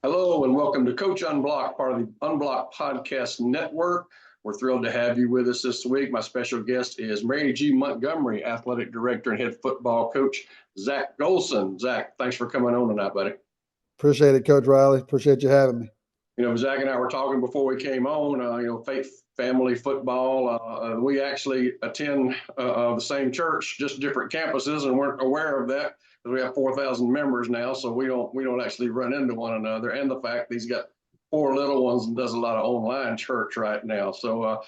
Hello and welcome to Coach Unblocked, part of the Unblocked Podcast Network. We're thrilled to have you with us this week. My special guest is Mary G. Montgomery, Athletic Director and Head Football Coach Zach Golson. Zach, thanks for coming on tonight, buddy. Appreciate it, Coach Riley. Appreciate you having me. Zach and I were talking before we came on, faith, family, football. We actually attend the same church, just different campuses, and weren't aware of that because we have 4,000 members now, so we don't actually run into one another. And the fact he's got four little ones and does a lot of online church right now. So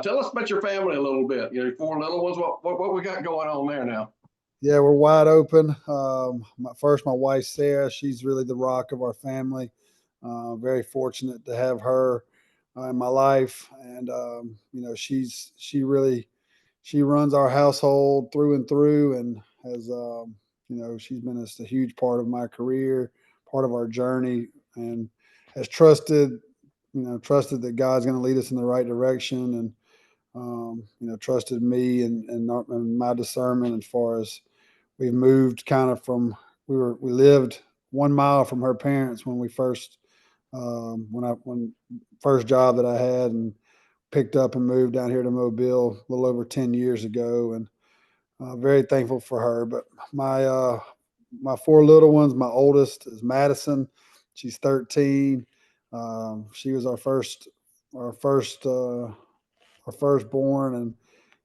tell us about your family a little bit. Four little ones. What we got going on there now? Yeah, we're wide open. My wife, Sarah, she's really the rock of our family. Very fortunate to have her in my life. And, she runs our household through and through and has, she's been just a huge part of my career, part of our journey, and has trusted that God's going to lead us in the right direction. And, trusted me and my discernment as far as we've moved kind of from we lived 1 mile from her parents when we first when first job that I had, and picked up and moved down here to Mobile a little over 10 years ago, and very thankful for her. But my four little ones, my oldest is Madison. She's 13. She was our firstborn, and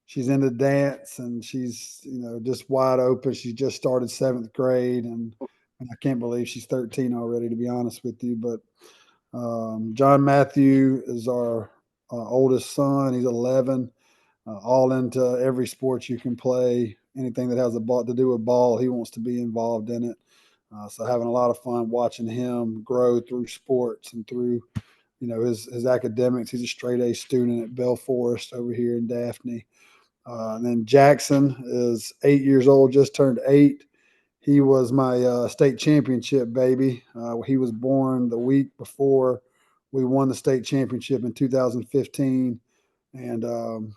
she's into dance, and she's just wide open. She just started seventh grade, and I can't believe she's 13 already, to be honest with you. But John Matthew is our oldest son. He's 11, all into every sport you can play. Anything that has a ball to do with ball, he wants to be involved in it. So having a lot of fun watching him grow through sports and through his academics. He's a straight A student at Bell Forest over here in Daphne. And then Jackson is 8 years old, just turned 8. He was my state championship baby. He was born the week before we won the state championship in 2015, and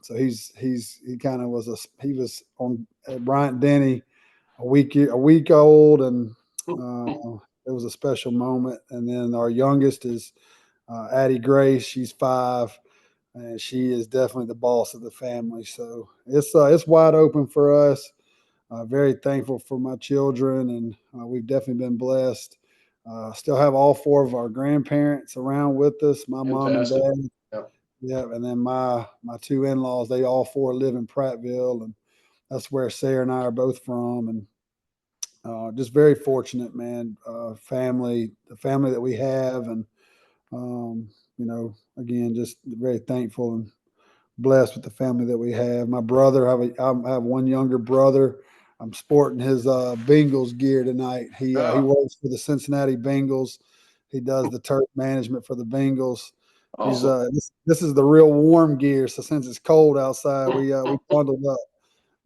so he kind of he was on at Bryant Denny a week old, and it was a special moment. And then our youngest is Addie Grace. She's 5, and she is definitely the boss of the family. So it's wide open for us. Very thankful for my children, and we've definitely been blessed. Still have all 4 of our grandparents around with us. My mom and Fantastic. dad. Yep. Yeah, and then my 2 in-laws. They all 4 live in Prattville, and that's where Sarah and I are both from. And just very fortunate, man. The family that we have, and again, just very thankful and blessed with the family that we have. My brother, I have one younger brother. I'm sporting his Bengals gear tonight. He Oh, works for the Cincinnati Bengals. He does the turf management for the Bengals. He's awesome. this is the real warm gear. So since it's cold outside, we bundled up.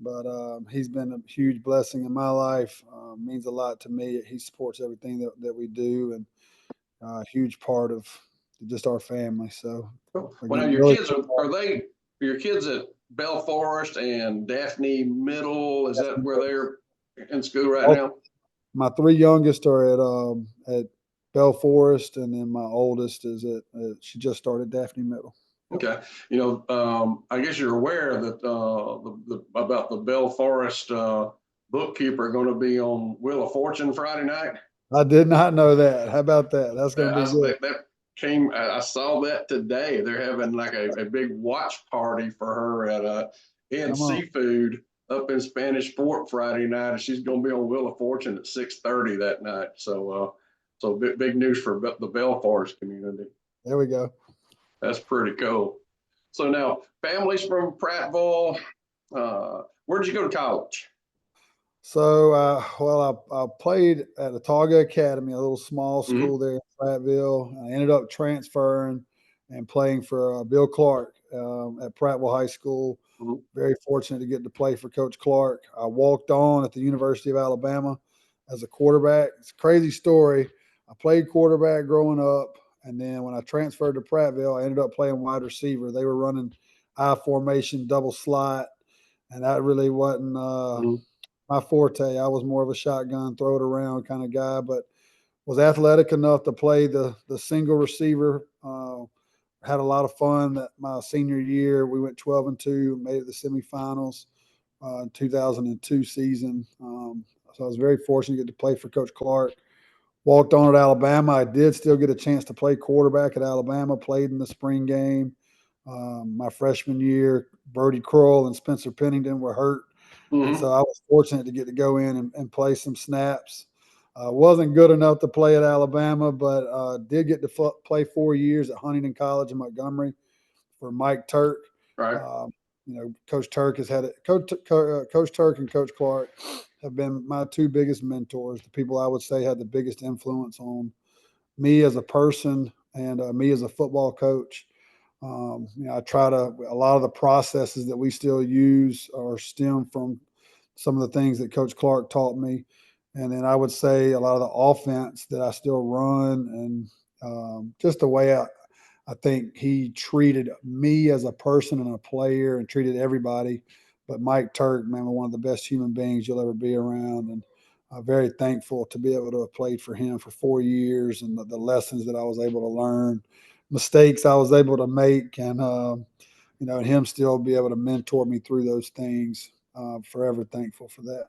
But he's been a huge blessing in my life. Means a lot to me. He supports everything that we do, and a huge part of just our family. So Well, now again, your really. kids are your kids at Bell Forest and Daphne Middle? Is that where they're in school right now? My 3 youngest are at Bell Forest, and then my oldest is she just started Daphne Middle. Okay. I guess you're aware that about the Bell Forest bookkeeper going to be on Wheel of Fortune Friday night. I did not know that. How about that? That's going to be good. That came. I saw that today. They're having like a big watch party for her at Ed Come on. Seafood up in Spanish Fort Friday night, and she's going to be on Wheel of Fortune at 6:30 that night. So big news for the Bell Forest community. There we go. That's pretty cool. So now, families from Prattville. Where did you go to college? So, I played at Otaga Academy, a little small Mm-hmm. school there in Prattville. I ended up transferring and playing for Bill Clark at Prattville High School. Mm-hmm. Very fortunate to get to play for Coach Clark. I walked on at the University of Alabama as a quarterback. It's a crazy story. I played quarterback growing up, and then when I transferred to Prattville, I ended up playing wide receiver. They were running I formation, double slot, and that really wasn't Mm-hmm. my forte. I was more of a shotgun, throw it around kind of guy. But was athletic enough to play the single receiver. Had a lot of fun that my senior year. We went 12-2, made it to the semifinals, 2002 season. So I was very fortunate to get to play for Coach Clark. Walked on at Alabama. I did still get a chance to play quarterback at Alabama, played in the spring game. My freshman year, Brody Kroll and Spencer Pennington were hurt. And so I was fortunate to get to go in and play some snaps. Wasn't good enough to play at Alabama, but did get to play 4 years at Huntington College in Montgomery for Mike Turk. Right. Coach Turk has had it. Coach Turk and Coach Clark have been my two biggest mentors, the people I would say had the biggest influence on me as a person and me as a football coach. I try to, a lot of the processes that we still use are stem from some of the things that Coach Clark taught me. And then I would say a lot of the offense that I still run and just the way I think he treated me as a person and a player and treated everybody. But Mike Turk, man, one of the best human beings you'll ever be around. And I'm very thankful to be able to have played for him for 4 years and the lessons that I was able to learn, mistakes I was able to make, and and him still be able to mentor me through those things. Forever thankful for that.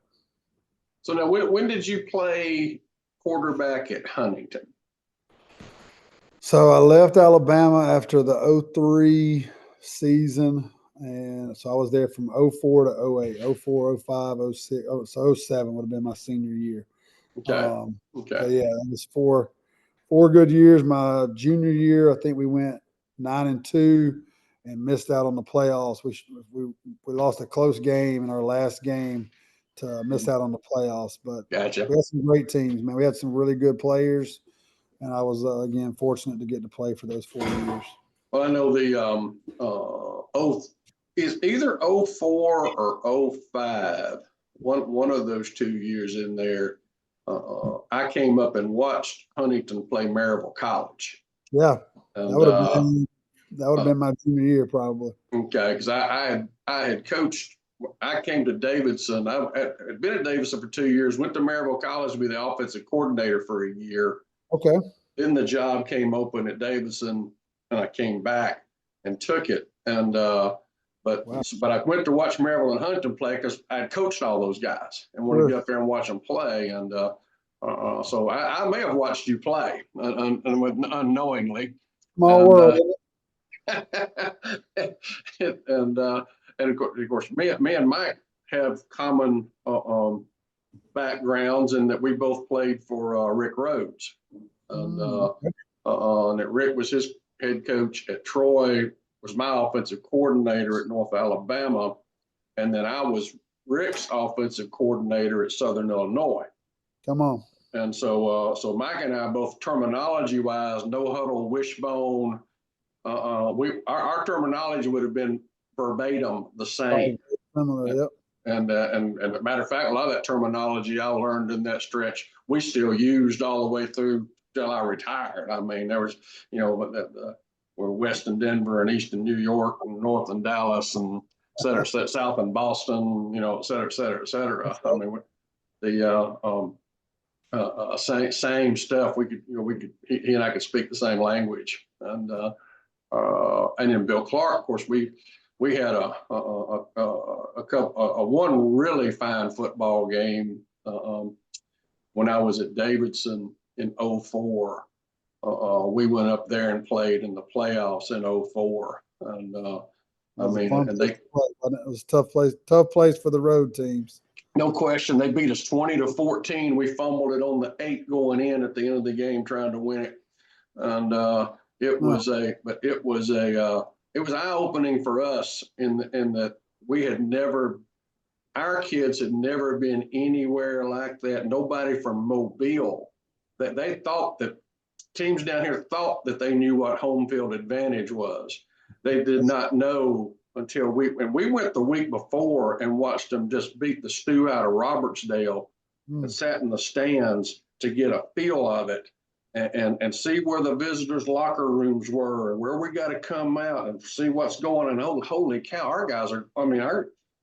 So now, when did you play quarterback at Huntington? So I left Alabama after the 03 season, and so I was there from 04 to 08, 04, 05, 06, so 07 would have been my senior year. Okay. Okay. So yeah, it was four good years. My junior year, I think we went 9-2 and missed out on the playoffs. We lost a close game in our last game to miss out on the playoffs. But Gotcha. We had some great teams, man. We had some really good players, and I was again fortunate to get to play for those 4 years. Well, I know the is either 04 or 05. One of those 2 years in there. I came up and watched Huntington play Maryville College. Yeah, and, that would have been my junior year probably. Okay, because I had coached. I came to Davidson. I had been at Davidson for 2 years. Went to Maryville College to be the offensive coordinator for a year. Okay. Then the job came open at Davidson, and I came back and took it. And but I went to watch Maryville and Huntington play because I had coached all those guys and wanted to get up there and watch them play. And so I may have watched you play unknowingly. Small world. And of course, me and Mike have common backgrounds in that we both played for Rick Rhodes, and that Rick was his head coach at Troy, was my offensive coordinator at North Alabama, and then I was Rick's offensive coordinator at Southern Illinois. Come on. And so Mike and I both terminology-wise, no huddle, wishbone. Our terminology would have been verbatim the same. Yep. And as a matter of fact, a lot of that terminology I learned in that stretch, we still used all the way through till I retired. I mean, there was, we're west in Denver and east in New York and north in Dallas and et cetera, south in Boston, et cetera, et cetera, et cetera. I mean, the same stuff. He and I could speak the same language. And then Bill Clark, of course, we had a one really fine football game when I was at Davidson in 04. We went up there and played in the playoffs in 04. And it was a tough place for the road teams. No question. They beat us 20-14. We fumbled it on the 8 going in at the end of the game trying to win it. And it was eye-opening for us in that our kids had never been anywhere like that. Nobody from Mobile, that they thought that teams down here thought that they knew what home field advantage was. They did not know until we went the week before and watched them just beat the stew out of Robertsdale and sat in the stands to get a feel of it. And see where the visitors' locker rooms were and where we got to come out and see what's going on. Holy cow, our guys are,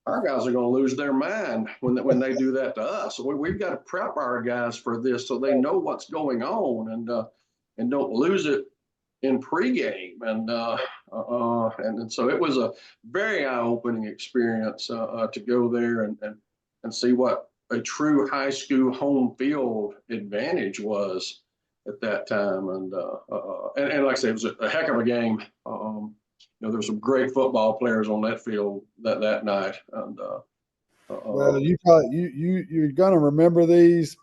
our guys are going to lose their mind when they do that to us. So we've got to prep our guys for this so they know what's going on and don't lose it in pregame. And so it was a very eye-opening experience to go there and see what a true high school home field advantage was at that time. And like I said, it was a heck of a game. There were some great football players on that field that night. And Well, you're gonna remember these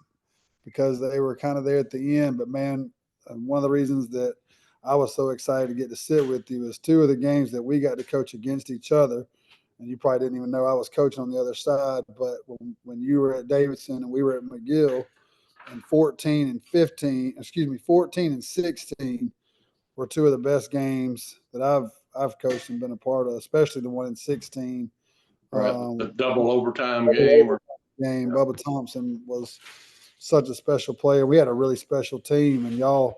because they were kind of there at the end. But man, one of the reasons that I was so excited to get to sit with you is two of the games that we got to coach against each other. And you probably didn't even know I was coaching on the other side. But when you were at Davidson and we were at McGill, and 14 and 16 were two of the best games that I've coached and been a part of, especially the one in 16. Right, the double overtime game. Bubba Thompson was such a special player. We had a really special team, and y'all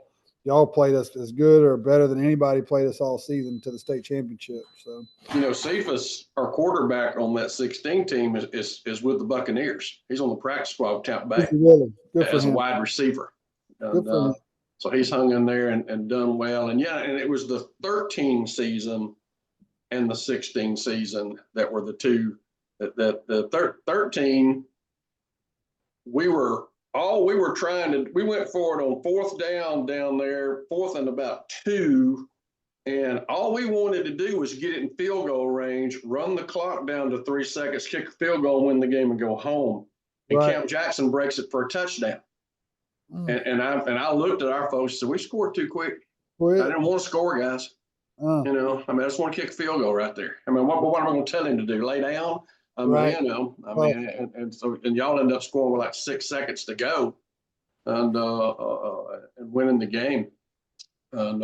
played us as good or better than anybody played us all season to the state championship. So Cephas, our quarterback on that 16 team, is with the Buccaneers. He's on the practice squad with Tampa Bay as a wide receiver. And, so he's hung in there and done well. And it was the 13 season and the 16 season that were the two the 13 we went for it on fourth down there, fourth and about 2, and all we wanted to do was get it in field goal range, run the clock down to 3 seconds, kick a field goal, win the game, and go home. And Camp Jackson breaks it for a touchdown. And I looked at our folks and said, we scored too quick. I didn't want to score, guys. I just want to kick a field goal right there. What am I going to tell him to do? Lay down? And y'all end up scoring with like 6 seconds to go and winning the game. And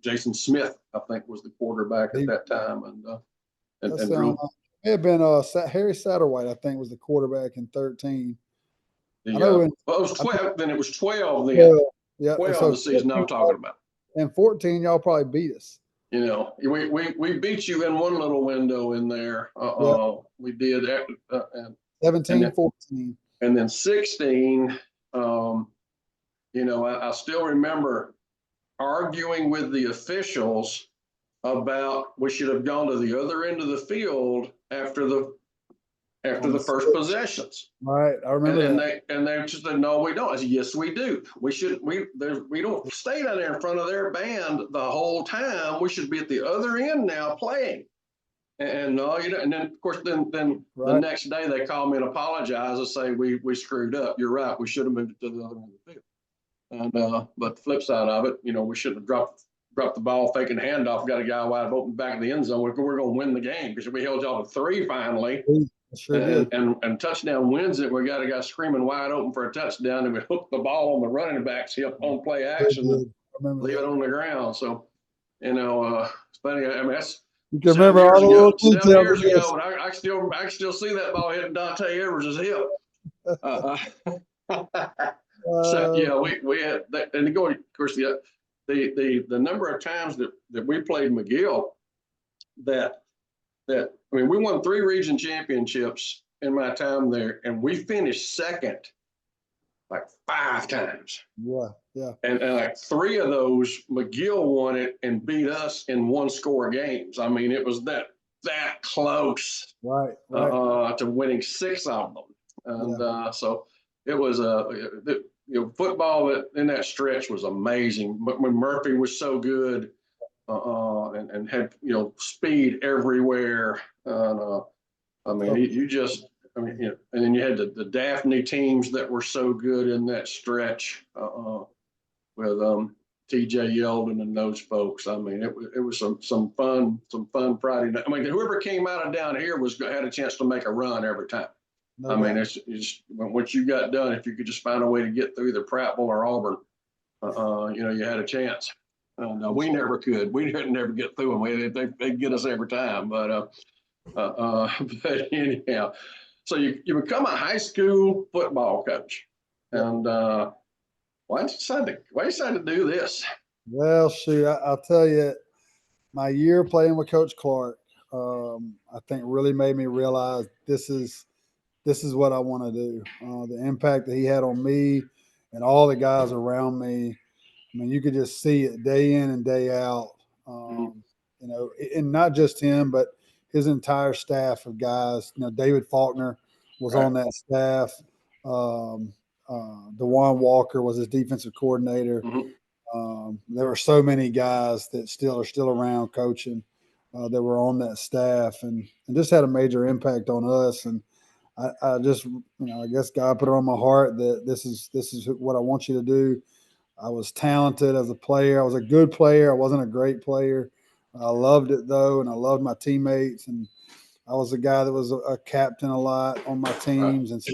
Jason Smith, I think, was the quarterback at that time. It may have been Harry Satterwhite, I think, was the quarterback in 13. It was 12. Then it was 12. Then 12 the season I'm talking about. And 14, y'all probably beat us. We beat you in one little window in there. We did. 17, 14. And then 16, I still remember arguing with the officials about we should have gone to the other end of the field after the first possessions. Right, I remember that. And they just said, no, we don't. I said, yes, we do. We don't stay down there in front of their band the whole time. We should be at the other end now playing. And no, and then of course, then the next day they call me and apologize and say we screwed up. You're right. We should have moved it to the other end of the field. And but the flip side of it, we shouldn't have dropped the ball, faking handoff, got a guy wide open back of the end zone. We're going to win the game because we held y'all to 3 finally. Sure and touchdown wins it. We got a guy screaming wide open for a touchdown, and we hooked the ball on the running back's hip on play action and leave it on the ground. So, it's funny. That's you can remember all the little details. 7 years ago, and I still see that ball hitting Dante Edwards' hip. So we had that, and of course the number of times that we played McGill that we won 3 region championships in my time there, and we finished second like 5 times. Yeah. And like 3 of those, McGill won it and beat us in 1-score games. it was that close, to winning 6 of them. And so it was football in that stretch was amazing. But when Murphy was so good. And had speed everywhere. And then you had the Daphne teams that were so good in that stretch with TJ Yeldon and those folks. It was some fun Friday night. Whoever came out of down here had a chance to make a run every time. It's once you got done, if you could just find a way to get through either Prattville or Auburn, you had a chance. We never could. We didn't never get through them. They'd get us every time. But anyhow, so you become a high school football coach, and why did you decide to do this? Well, shoot, I'll tell you, my year playing with Coach Clark, I think really made me realize this is what I want to do. The impact that he had on me and all the guys around me. I mean, you could just see it day in and day out. Mhm. You know, and not just him, but his entire staff of guys. You know, David Faulkner was Right. on that staff. Um, DeJuan Walker was his defensive coordinator. Mhm. There were so many guys that still are still around coaching that were on that staff, and just had a major impact on us. And I just, I guess God put it on my heart that this is what I want you to do. I was talented as a player. I was a good player. I wasn't a great player. I loved it though, and I loved my teammates. And I was a guy that was a captain a lot on my Right. teams, and so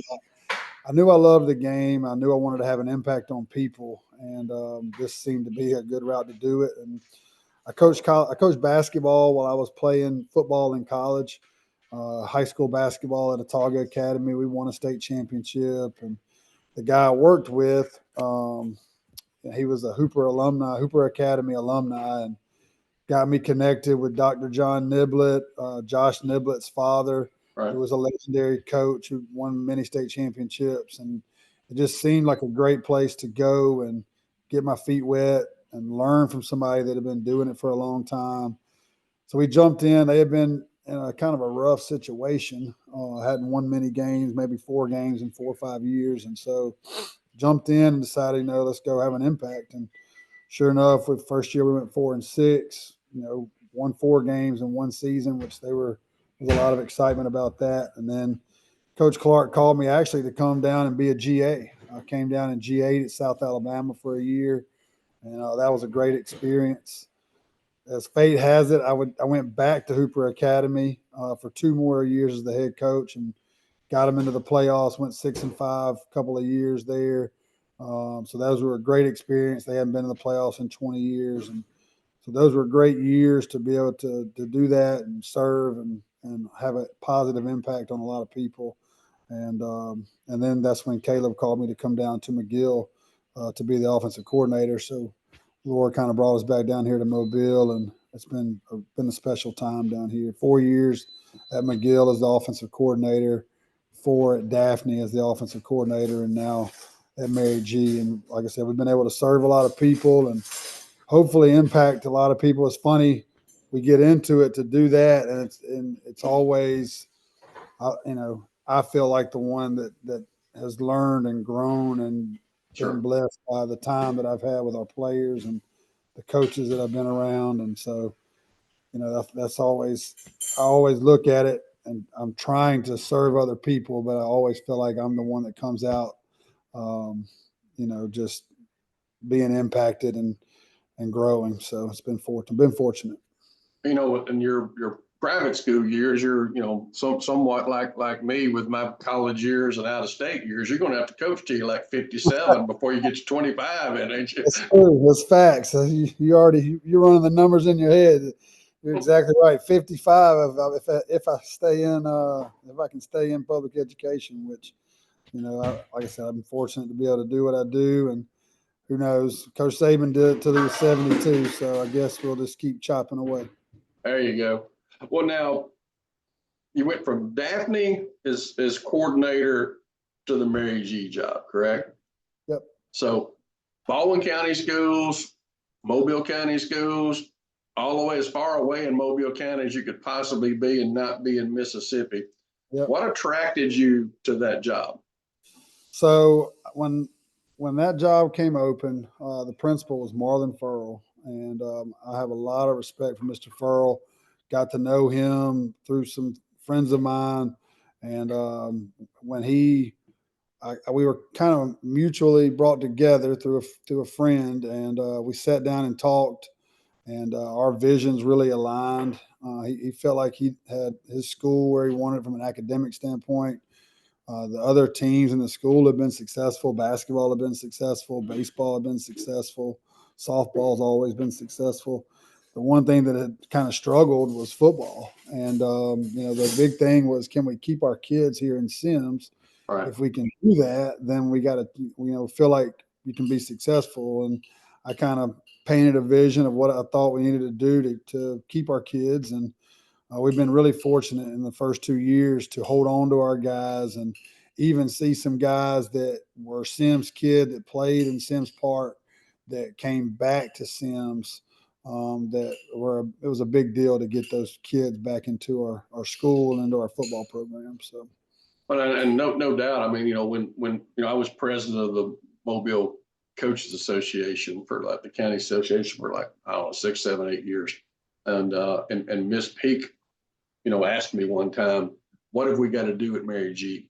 I knew I loved the game. I knew I wanted to have an impact on people, and this seemed to be a good route to do it. And I coached basketball while I was playing football in college, high school basketball at Otaga Academy. We won a state championship, and the guy I worked with, he was a Hooper Academy alumni, and got me connected with Dr. John Niblett, Josh Niblett's father, Right. who was a legendary coach who won many state championships. And it just seemed like a great place to go and get my feet wet and learn from somebody that had been doing it for a long time. So we jumped in. They had been in a kind of a rough situation. Hadn't won many games, maybe 4 games in 4 or 5 years. And so jumped in and decided, let's go have an impact. And sure enough, with first year we went 4-6. Won 4 games in one season, which was a lot of excitement about that. And then Coach Clark called me actually to come down and be a GA. I came down in G8 at South Alabama for a year, and that was a great experience. As fate has it, I went back to Hooper Academy for 2 more years as the head coach and got them into the playoffs. Went 6-5, a couple of years there. So those were a great experience. They hadn't been in the playoffs in 20 years, and so those were great years to be able to do that and serve and have a positive impact on a lot of people. And then that's when Caleb called me to come down to McGill to be the offensive coordinator. So Laura kind of brought us back down here to Mobile, and it's been a special time down here. 4 years at McGill as the offensive coordinator, 4 at Daphne as the offensive coordinator, and now at Mary G. And like I said, we've been able to serve a lot of people and hopefully impact a lot of people. It's funny, we get into it to do that, and it's always, I feel like the one that has learned and grown and Sure. been blessed by the time that I've had with our players and the coaches that I've been around. And so, that's always, I always look at it and I'm trying to serve other people, but I always feel like I'm the one that comes out, just being impacted and growing. So it's been fortunate. In your private school years, you're somewhat like me with my college years and out of state years. You're going to have to coach till you're like 57 before you get to 25, and ain't you? That's true. That's facts. You're running the numbers in your head. You're exactly right. 55. If I stay in if I can stay in public education, which like I said, I'm fortunate to be able to do what I do, and who knows? Coach Saban did it till he was 72, so I guess we'll just keep chopping away. There you go. Well, now you went from Daphne as coordinator to the Mary G job, correct? Yep. So Baldwin County schools, Mobile County schools, all the way as far away in Mobile County as you could possibly be and not be in Mississippi. Yep. What attracted you to that job? So when that job came open, the principal was Marlon Furl, and I have a lot of respect for Mr. Furl. Got to know him through some friends of mine, and when we were kind of mutually brought together through a friend, and we sat down and talked, and our visions really aligned. He felt like he had his school where he wanted from an academic standpoint. The other teams in the school have been successful. Basketball have been successful. Baseball have been successful. Softball's always been successful. The one thing that had kind of struggled was football. And, the big thing was, can we keep our kids here in Sims? Right. If we can do that, then we got to, feel like you can be successful. And I kind of painted a vision of what I thought we needed to do to keep our kids. And We've been really fortunate in the first 2 years to hold on to our guys and even see some guys that were Sims kid that played in Sims Park that came back to Sims. It was a big deal to get those kids back into our school and into our football program. So, and no doubt. I mean, when I was president of the Mobile Coaches Association for like the county association for like, I don't know, 6, 7, 8 years. And Miss Peak, asked me one time, what have we got to do at Mary G?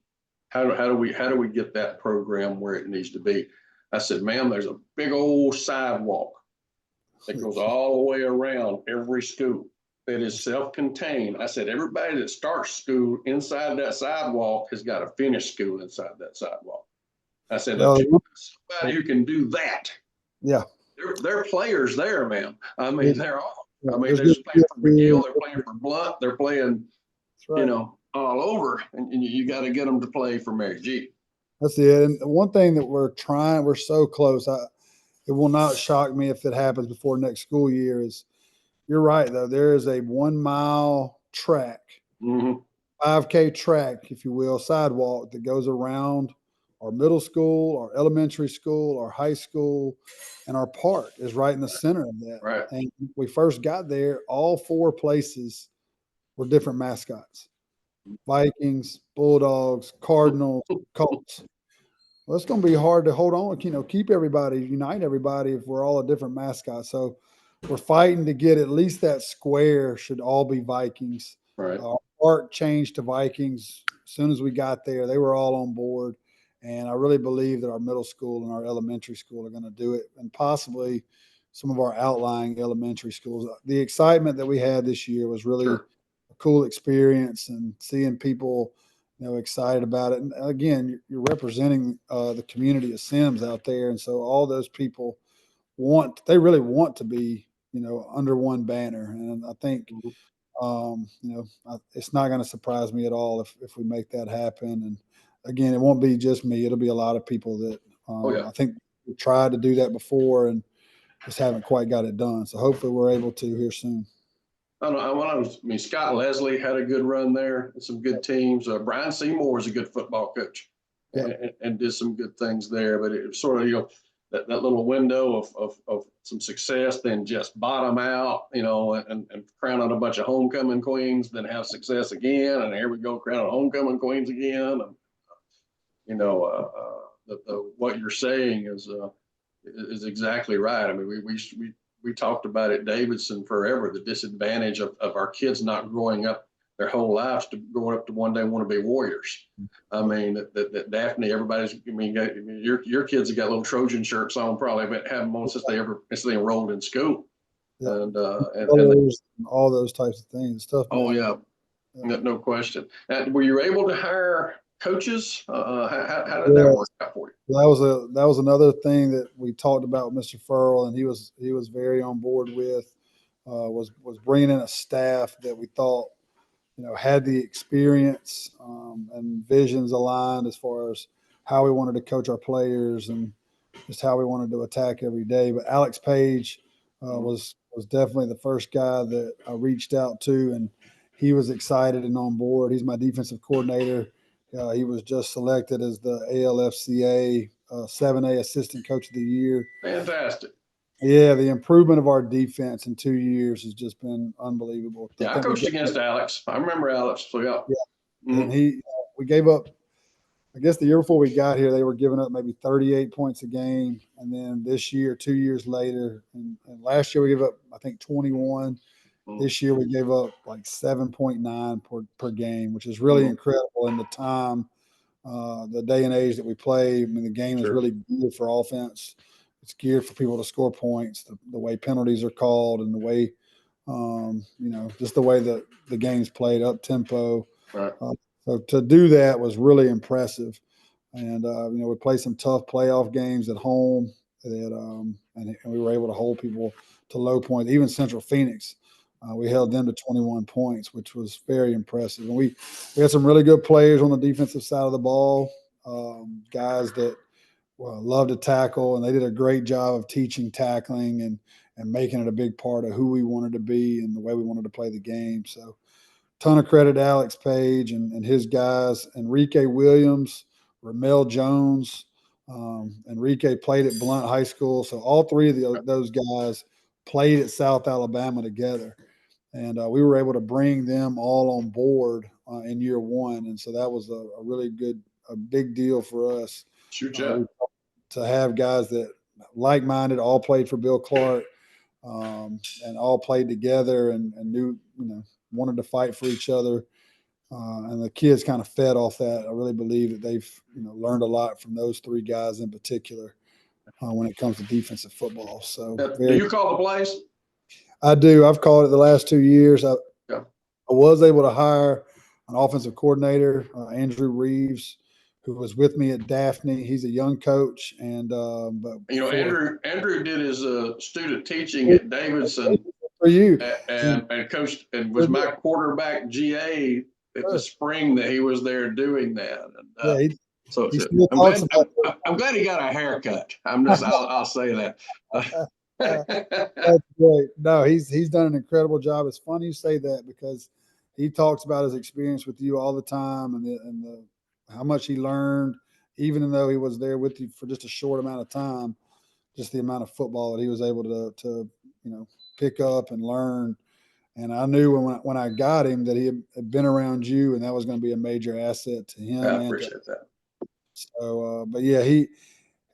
How do we get that program where it needs to be? I said, ma'am, there's a big old sidewalk that goes all the way around every school that is self-contained. I said, everybody that starts school inside that sidewalk has got to finish school inside that sidewalk. I said, somebody who can do that. Yeah. They're players there, man. I mean, they're all. I mean, they're just playing for McGill, they're playing for Blunt, they're playing, right, all over, and you got to get them to play for Mary G. That's it. And one thing that we're so close. It will not shock me if it happens before next school year. You're right though. There is a 1 mile track, 5K track, if you will, sidewalk that goes around our middle school, our elementary school, our high school, and our park is right in the center of that. Right. And we first got there, all 4 places were different mascots: Vikings, Bulldogs, Cardinals, Colts. Well, it's going to be hard to hold on, keep everybody, unite everybody if we're all a different mascot. So we're fighting to get at least that square should all be Vikings. Right. Our park changed to Vikings as soon as we got there. They were all on board. And I really believe that our middle school and our elementary school are going to do it, and possibly some of our outlying elementary schools. The excitement that we had this year was really a cool experience, and seeing people, excited about it. And again, you're representing the community of Sims out there. And so all those people they really want to be, under one banner. And I think, it's not going to surprise me at all if we make that happen. And again, it won't be just me. It'll be a lot of people that I think we tried to do that before and just haven't quite got it done. So hopefully we're able to here soon. I mean, Scott Leslie had a good run there, some good teams. Brian Seymour is a good football coach, and did some good things there. But it was sort of, that little window of some success, then just bottom out, and crown out a bunch of homecoming queens, then have success again, and here we go, crown out homecoming queens again. And what you're saying is exactly right. I mean, we talked about at Davidson forever, the disadvantage of our kids not growing up their whole lives to growing up to one day want to be warriors. I mean, that Daphne, your kids have got little Trojan shirts on, probably haven't had them on since they enrolled in school. Yeah. And all those types of things. Stuff. Oh, yeah. No question. Were you able to hire coaches? How did that work out for you? That was another thing that we talked about with Mr. Furl, and he was very on board with, was bringing in a staff that we thought, had the experience and visions aligned as far as how we wanted to coach our players and just how we wanted to attack every day. But Alex Page was definitely the first guy that I reached out to, and he was excited and on board. He's my defensive coordinator. He was just selected as the ALFCA 7A Assistant Coach of the Year. Fantastic. Yeah, the improvement of our defense in 2 years has just been unbelievable. Yeah, I coached against Alex. I remember Alex. So yeah. And we gave up, I guess the year before we got here, they were giving up maybe 38 points a game. And then this year, 2 years later, and last year we gave up, I think, 21. This year we gave up like 7.9 per game, which is really incredible in the time, the day and age that we play. I mean, the game is really geared for offense. It's geared for people to score points, the way penalties are called and the way, just the way that the game's played, up tempo. Right. So to do that was really impressive. And, we played some tough playoff games at home and we were able to hold people to low points. Even Central Phoenix, we held them to 21 points, which was very impressive. And we had some really good players on the defensive side of the ball, guys that love to tackle, and they did a great job of teaching tackling and making it a big part of who we wanted to be and the way we wanted to play the game. So ton of credit to Alex Page and his guys. Enrique Williams, Ramel Jones. Enrique played at Blount High School. So all three of those guys played at South Alabama together. And we were able to bring them all on board in year one. And so that was a really a big deal for us. Shoot, yeah. To have guys that like-minded, all played for Bill Clark, and all played together and knew, wanted to fight for each other. And the kids kind of fed off that. I really believe that they've, learned a lot from those three guys in particular when it comes to defensive football. So, do you call the plays? I do. I've called it the last 2 years. I was able to hire an offensive coordinator, Andrew Reeves, who was with me at Daphne. He's a young coach, and but Andrew did his student teaching at Davidson for you, and coached and was my quarterback GA at the spring that he was there doing that. And, I'm glad he got a haircut. I'll say that. That's great. No, he's done an incredible job. It's funny you say that because he talks about his experience with you all the time and how much he learned, even though he was there with you for just a short amount of time, just the amount of football that he was able to pick up and learn. And I knew when I got him that he had been around you, and that was going to be a major asset to him. I appreciate that. So, but yeah,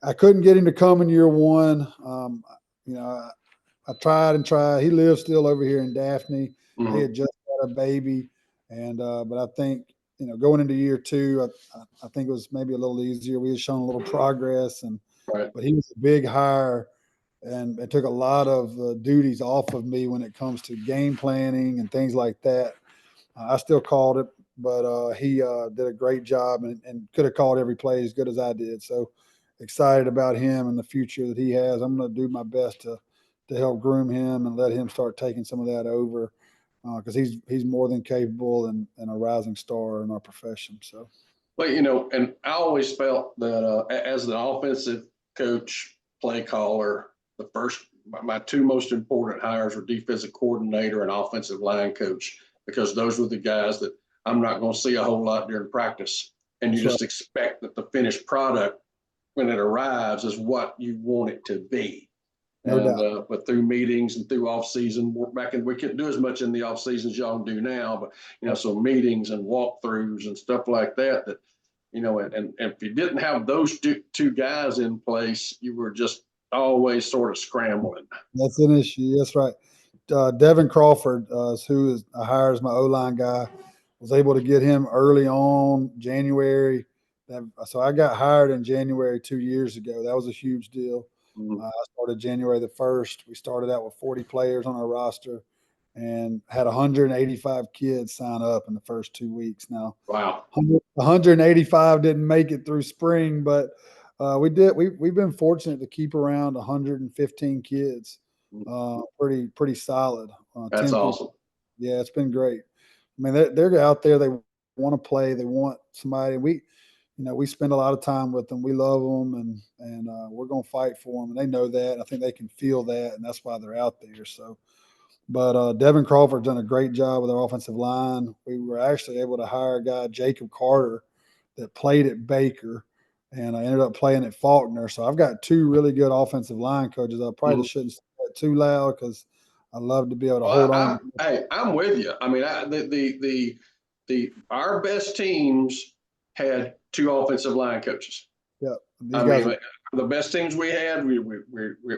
I couldn't get him to come in year one. I tried and tried. He lives still over here in Daphne. Mm-hmm. He had just had a baby, and but I think going into year two, I think it was maybe a little easier. We had shown a little progress, but he was a big hire, and it took a lot of duties off of me when it comes to game planning and things like that. I still called it, but he did a great job and could have called every play as good as I did. So excited about him and the future that he has. I'm going to do my best to help groom him and let him start taking some of that over because he's more than capable and a rising star in our profession. So, well, and I always felt that as an offensive coach, play caller, my two most important hires were defensive coordinator and offensive line coach, because those were the guys that I'm not going to see a whole lot during practice. And you just expect that the finished product, when it arrives, is what you want it to be. No doubt. But through meetings and through off season, we couldn't do as much in the off season as y'all do now, but so meetings and walkthroughs and stuff like that, and if you didn't have those two guys in place, you were just always sort of scrambling. That's an issue. That's right. Devin Crawford, who I hire as my O-line guy, was able to get him early on January. So I got hired in January 2 years ago. That was a huge deal. Mm-hmm. I started January the 1st. We started out with 40 players on our roster and had 185 kids sign up in the first 2 weeks. Now, wow, 185 didn't make it through spring, but we did. We've been fortunate to keep around 115 kids. Pretty solid. That's awesome. Yeah, it's been great. I mean, they're out there. They want to play. They want somebody. We spend a lot of time with them. We love them, and we're going to fight for them. And they know that. I think they can feel that, and that's why they're out there. So, but Devin Crawford's done a great job with our offensive line. We were actually able to hire a guy, Jacob Carter, that played at Baker, and I ended up playing at Faulkner. So I've got two really good offensive line coaches. I probably shouldn't say that too loud because I love to be able to hold on. I'm with you. I mean, our best teams had two offensive line coaches. Yeah, the best teams we had, we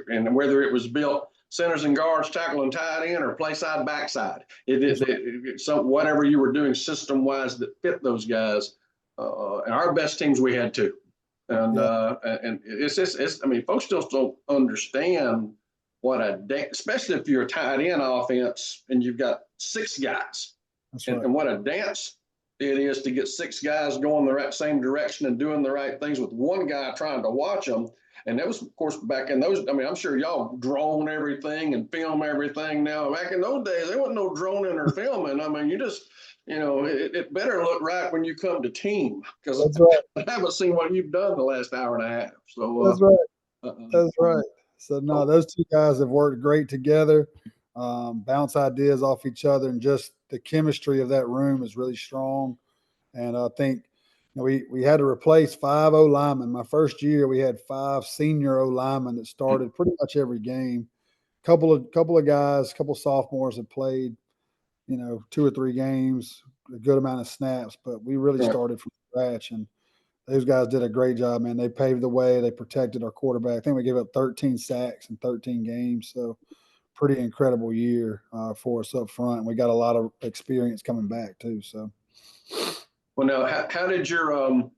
and whether it was built centers and guards, tackle and tight end, or play side backside, whatever you were doing system wise that fit those guys. And our best teams we had two, and it's I mean, folks still don't understand what especially if you're a tight end offense and you've got six guys, and what a dance it is to get six guys going the same direction and doing the right things with one guy trying to watch them. And that was, of course, back in those. I mean, I'm sure y'all drone everything and film everything now. Back in those days, there wasn't no droning or filming. I mean, you just, it better look right when you come to team, because I haven't seen what you've done the last hour and a half. So that's right. That's right. So no, those two guys have worked great together, bounce ideas off each other, and just the chemistry of that room is really strong. And I think we had to replace 5 O linemen. My first year, we had 5 senior O linemen that started pretty much every game. Couple of guys, couple of sophomores that played, 2 or 3 games, a good amount of snaps, but we really started from scratch. And those guys did a great job, man. They paved the way. They protected our quarterback. I think we gave up 13 sacks in 13 games. So pretty incredible year for us up front. And we got a lot of experience coming back too. So. Well, now, how did your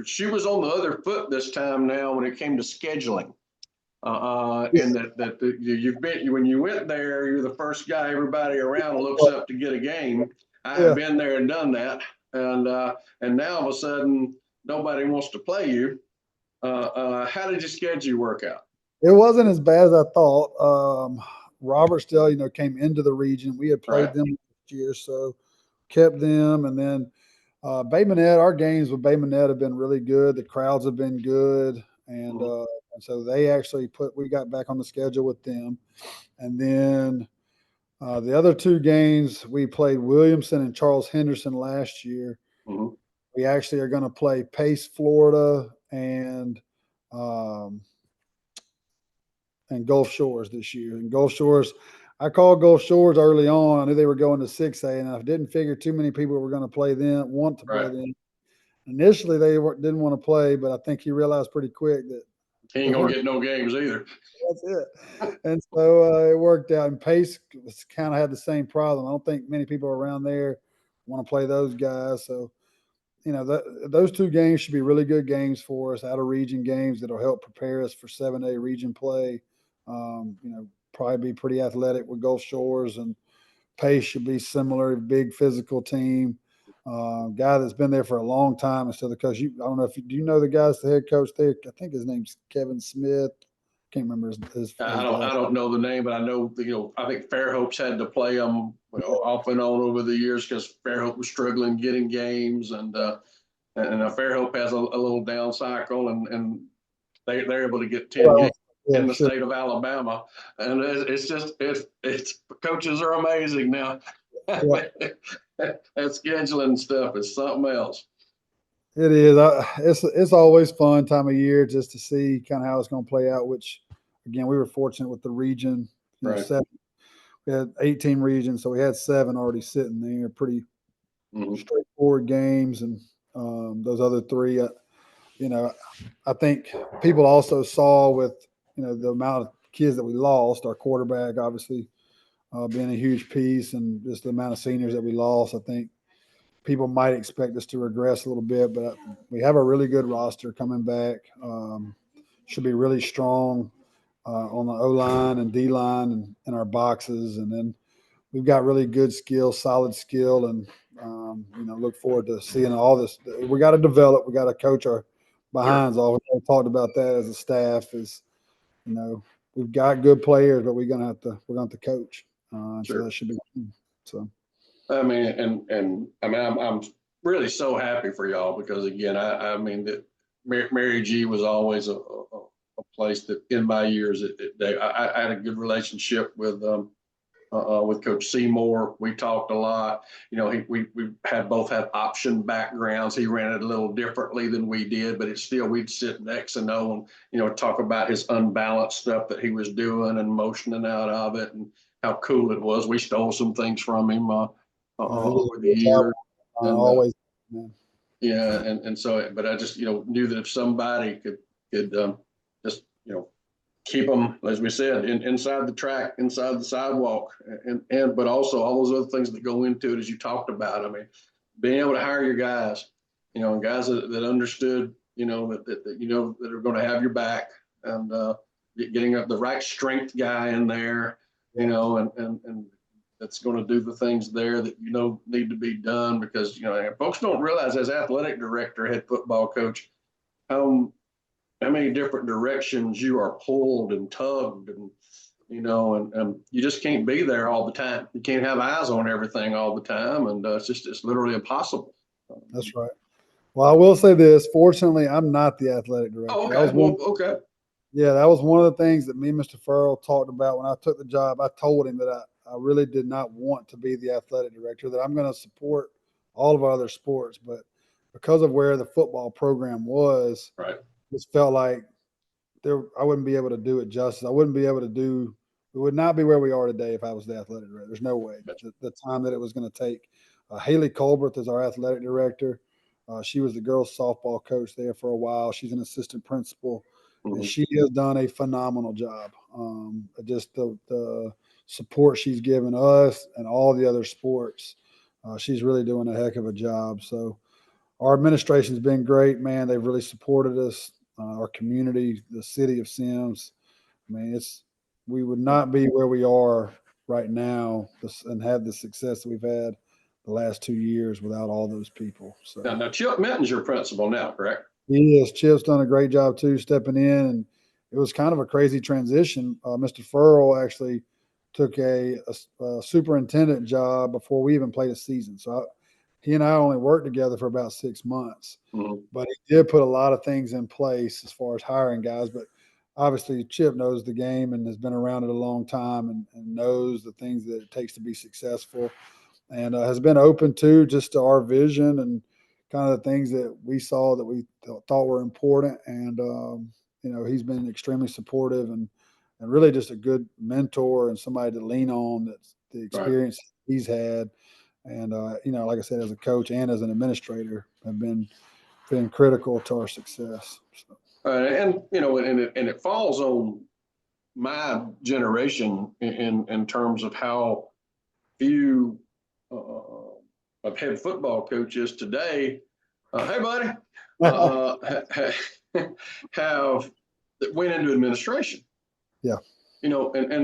she was on the other foot this time now when it came to scheduling. And you've been, when you went there, you're the first guy everybody around looks up to get a game. I have been there and done that. And now all of a sudden nobody wants to play you. How did your schedule work out? It wasn't as bad as I thought. Robert still, came into the region. We had played them last year, so kept them. And then Bay Minette, our games with Bay Minette have been really good. The crowds have been good. And so they actually we got back on the schedule with them. And then the other 2 games, we played Williamson and Charles Henderson last year. Mm-hmm. We actually are going to play Pace, Florida, and Gulf Shores this year. And Gulf Shores, I called Gulf Shores early on. I knew they were going to 6A, and I didn't figure too many people were going to play them, want to play them. Initially, they didn't want to play, but I think he realized pretty quick that he ain't going to get no games either. That's it. And so it worked out. And Pace kind of had the same problem. I don't think many people around there want to play those guys. So, those 2 games should be really good games for us, out-of-region games that'll help prepare us for 7A region play. Probably be pretty athletic with Gulf Shores, and Pace should be similar, big physical team. Guy that's been there for a long time instead of the coach. I don't know do you know the guy's the head coach there? I think his name's Kevin Smith. Can't remember his I don't know the name, but I know I think Fairhope's had to play them off and on over the years because Fairhope was struggling getting games, and Fairhope has a little down cycle, and they're able to get 10 games in the state of Alabama, and it's coaches are amazing now. That scheduling stuff is something else. It is. It's always fun time of year just to see kind of how it's going to play out. Which, again, we were fortunate with the region. 7. We had 18 regions, so we had 7 already sitting there. Pretty straightforward games, and those other 3, I think people also saw with the amount of kids that we lost. Our quarterback, obviously, being a huge piece, and just the amount of seniors that we lost. I think people might expect us to regress a little bit, but we have a really good roster coming back. Should be really strong on the O-line and D-line and in our boxes. And then we've got really good skill, solid skill, and, look forward to seeing all this. We got to develop. We got to coach our behinds off. We talked about that as a staff we've got good players, but we're going to have to coach. So that should be so. I'm really so happy for y'all because again, that Mary G was always a place that in my years I had a good relationship with Coach Seymour. We talked a lot. We both have option backgrounds. He ran it a little differently than we did, but it's still we'd sit next and know and talk about his unbalanced stuff that he was doing and motioning out of it and how cool it was. We stole some things from him over the years. Always. And so, but I just knew that if somebody could just keep them, as we said, inside the track, inside the sidewalk, and but also all those other things that go into it, as you talked about. Being able to hire your guys, guys that understood, that are going to have your back, and getting the right strength guy in there, and that's going to do the things there that need to be done because folks don't realize as athletic director, head football coach, how many different directions you are pulled and tugged, and you just can't be there all the time. You can't have eyes on everything all the time, and it's literally impossible. That's right. Well, I will say this. Fortunately, I'm not the athletic director. Oh, okay. Okay. Yeah, that was one of the things that me and Mr. Farrell talked about when I took the job. I told him that I really did not want to be the athletic director, that I'm going to support all of our other sports. But because of where the football program was, Right. it felt like I wouldn't be able to do it justice. I wouldn't be able to do, we would not be where we are today if I was the athletic director. There's no way. The time that it was going to take. Haley Colbert is our athletic director. She was the girls softball coach there for a while. She's an assistant principal, and she has done a phenomenal job. Just the support she's given us and all the other sports, she's really doing a heck of a job. So our administration's been great, man. They've really supported us, our community, the city of Sims. I mean, we would not be where we are right now and have the success that we've had the last 2 years without all those people. So now Chip Minton's your principal now, correct? he is. Chip's done a great job too, stepping in, and it was kind of a crazy transition. Mr. Furl actually took a superintendent job before we even played a season. So he and I only worked together for about 6 months, but he did put a lot of things in place as far as hiring guys. But obviously, Chip knows the game and has been around it a long time and knows the things that it takes to be successful, and has been open to our vision and kind of the things that we saw that we thought were important. And he's been extremely supportive and really just a good mentor and somebody to lean on. That's the experience he's had. And like I said, as a coach and as an administrator, have been critical to our success. So. And it falls on my generation in terms of how few of head football coaches today. Hey, buddy, have that went into administration. Yeah. And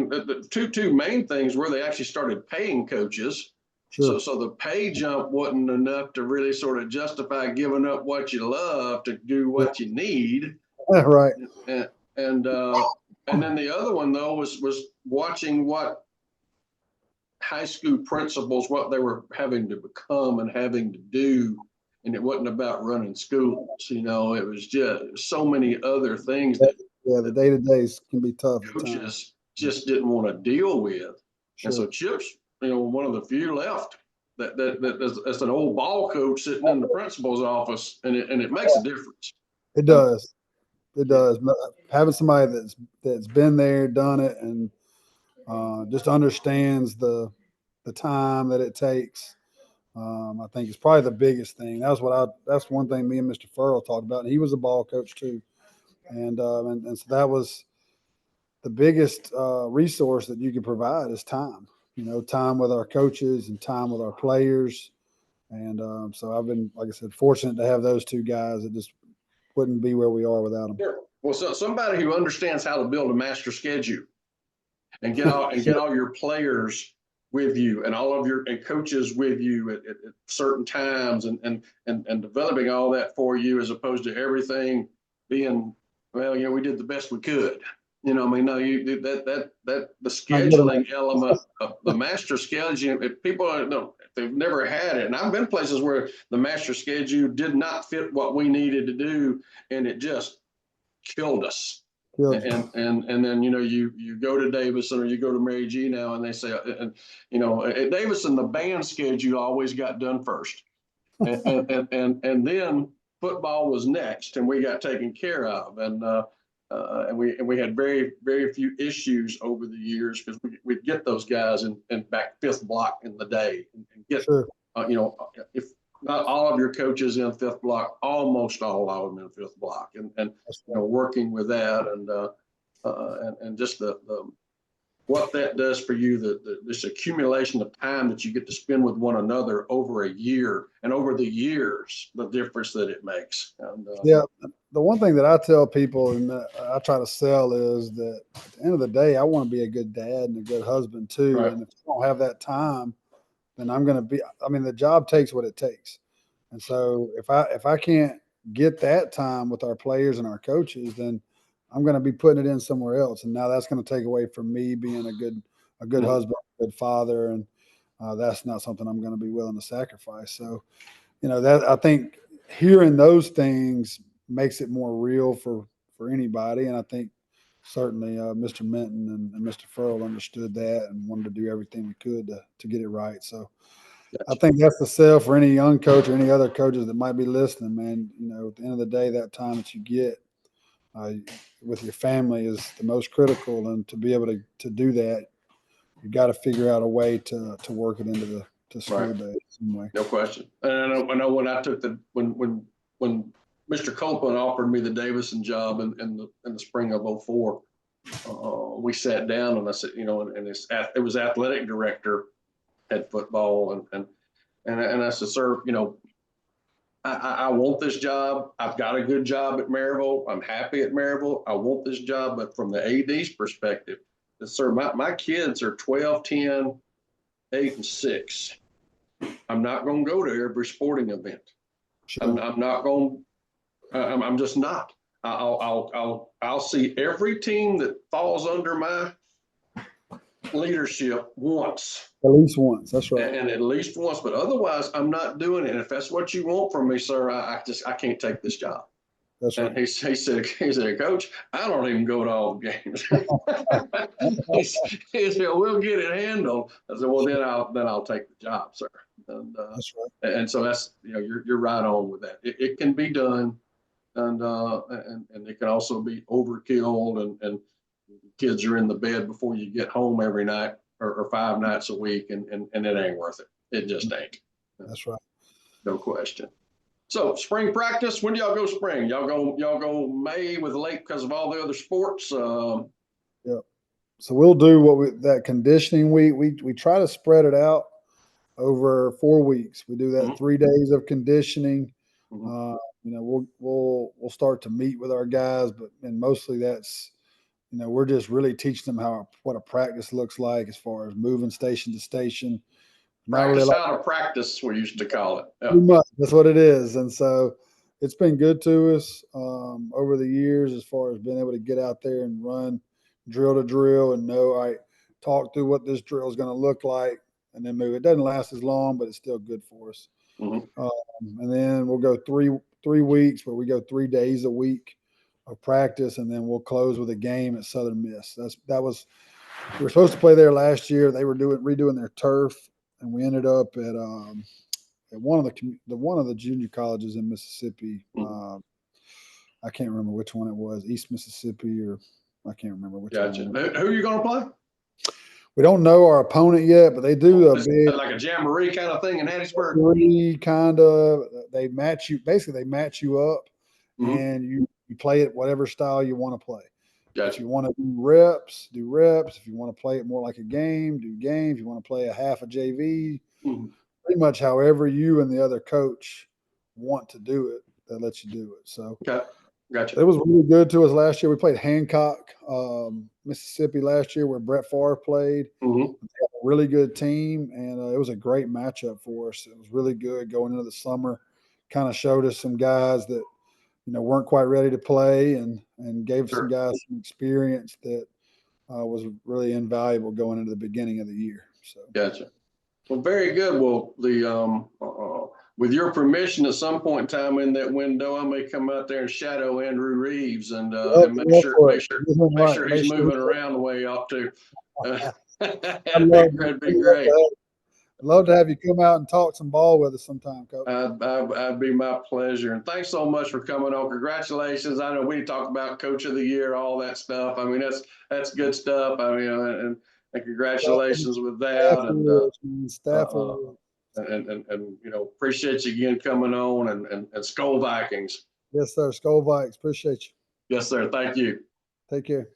the two main things were they actually started paying coaches. Sure. So the pay jump wasn't enough to really sort of justify giving up what you love to do what you need. Right. And then the other one though was watching what high school principals, what they were having to become and having to do. And it wasn't about running schools, it was just so many other things that the day-to-days can be tough. Coaches just didn't want to deal with. Sure. And so Chip's, one of the few left that's an old ball coach sitting in the principal's office, and it makes a difference. It does. It does. Having somebody that's been there, done it, and just understands the time that it takes, I think is probably the biggest thing. That's one thing me and Mr. Furl talked about, and he was a ball coach too, and so that was the biggest resource that you can provide is time. Time with our coaches and time with our players, and so I've been, like I said, fortunate to have those two guys that just wouldn't be where we are without them. Sure. Well, so somebody who understands how to build a master schedule and get all your players with you and all of your coaches with you at certain times and developing all that for you, as opposed to everything being, we did the best we could. No, the scheduling element of the master schedule, if people if they've never had it, and I've been places where the master schedule did not fit what we needed to do, and it just killed us. And then you go to Davison or you go to Mary G now, and they say, at Davison the band schedule always got done first, and then football was next, and we got taken care of, and we had very, very few issues over the years because we'd get those guys in back fifth block in the day and get, sure. If not all of your coaches in fifth block, almost all of them in fifth block, and working with that and just the what that does for you, this accumulation of time that you get to spend with one another over a year, and over the years, the difference that it makes. And, the one thing that I tell people and I try to sell is that at the end of the day, I want to be a good dad and a good husband too. Right. And if I don't have that time, then I'm going to be, the job takes what it takes. And so if I can't get that time with our players and our coaches, then I'm going to be putting it in somewhere else. And now that's going to take away from me being a good husband, a good father. And that's not something I'm going to be willing to sacrifice. So, that I think hearing those things makes it more real for anybody. And I think certainly Mr. Minton and Mr. Furl understood that and wanted to do everything we could to get it right. So I think that's the sell for any young coach or any other coaches that might be listening, man. At the end of the day, that time that you get with your family is the most critical. And to be able to do that, you got to figure out a way to work it into the school day some way. No question. And I know when I took when Mr. Copeland offered me the Davison job in the spring of 04, we sat down and I said, and it was athletic director at football and I said, sir, I want this job. I've got a good job at Maryville. I'm happy at Maryville. I want this job, but from the AD's perspective, sir, my kids are 12, 10, 8, and 6. I'm not going to go to every sporting event. Sure. I'm not going. I'm just not. I'll see every team that falls under my leadership once. At least once. That's right. And at least once, but otherwise, I'm not doing it. And if that's what you want from me, sir, I can't take this job. That's right. And he said, Coach, I don't even go to all the games. he said, we'll get it handled. I said, well, then I'll take the job, sir. And that's right. And so that's you're right on with that. It can be done, and it can also be overkill, and kids are in the bed before you get home every night or 5 nights a week, and it ain't worth it. It just ain't. That's right. No question. So spring practice, when do y'all go spring? Y'all go May with late because of all the other sports? Yeah. So we'll do that conditioning week. We try to spread it out over 4 weeks. We do that mm-hmm. 3 days of conditioning. Mm-hmm. We'll start to meet with our guys, and mostly that's, we're just really teaching them what a practice looks like as far as moving station to station. Practice out of practice, we used to call it. Yeah. Too much. That's what it is. And so it's been good to us over the years as far as being able to get out there and run drill to drill and know, all right, talk through what this drill is going to look like and then move. It doesn't last as long, but it's still good for us. Mm-hmm. And then we'll go three weeks where we go 3 days a week of practice, and then we'll close with a game at Southern Miss. We were supposed to play there last year. They were redoing their turf, and we ended up at one of the junior colleges in Mississippi. Mm-hmm. I can't remember which one it was, East Mississippi, or I can't remember which Gotcha. one. Who are you going to play? We don't know our opponent yet, but they do like a jamboree kind of thing in Hattiesburg. Kind of. They match you. Basically, they match you up, mm-hmm. and you play it whatever style you want to play. Gotcha. If you want to do reps, do reps. If you want to play it more like a game, do games. If you want to play a half a JV, mm-hmm. pretty much however you and the other coach want to do it, that lets you do it. So, okay. Gotcha. It was really good to us last year. We played Hancock, Mississippi last year, where Brett Favre played. Mm-hmm. A really good team, and it was a great matchup for us. It was really good going into the summer. Kind of showed us some guys that weren't quite ready to play, and gave some guys some experience that was really invaluable going into the beginning of the year. So gotcha. Well, very good. Well, with your permission, at some point in time in that window, I may come out there and shadow Andrew Reeves and make sure he's moving around the way he ought to. That'd be great. I'd love to have you come out and talk some ball with us sometime, Coach. That'd be my pleasure. And thanks so much for coming on. Congratulations. I know we talked about Coach of the Year, all that stuff. I mean, that's good stuff. I mean, and congratulations with that. And appreciate you again coming on, and Skull Vikings. Yes, sir. Skull Vikings. Appreciate you. Yes, sir. Thank you. Take care.